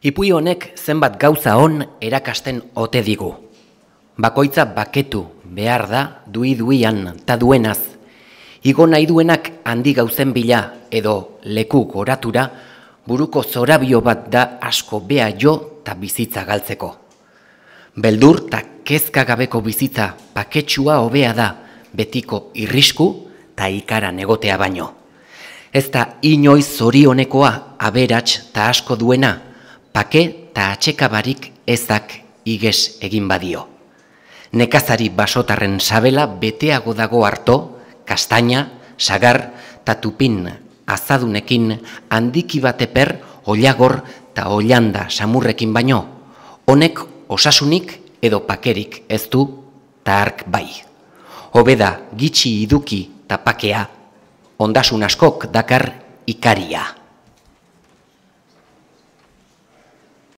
Ipui honek zenbat gauza on erakasten ote digu. Bakoitza baketu behar da dui-duian ta duenaz. Igo nahi duenak handi gauzen bila edo leku goratura, buruko zorabio bat da asko bea jo ta bizitza galtzeko. Beldur ta kezka gabeko bizitza paketsua hobea da betiko irrisku ta ikaran egotea baino. Ez da inoiz zorionekoa aberats ta asko duena, pake ta atxekabarik ezak iges egin badio. Nekazari basotarren sabela beteago dago harto, kastaina, sagar ta tupin azadunekin handiki bateper ollagor ta ollanda samurrekin baino, honek osasunik edo pakerik ez du ta hark bai. Hobeda gitxi iduki ta pakea, ondasun askok dakar ikaria.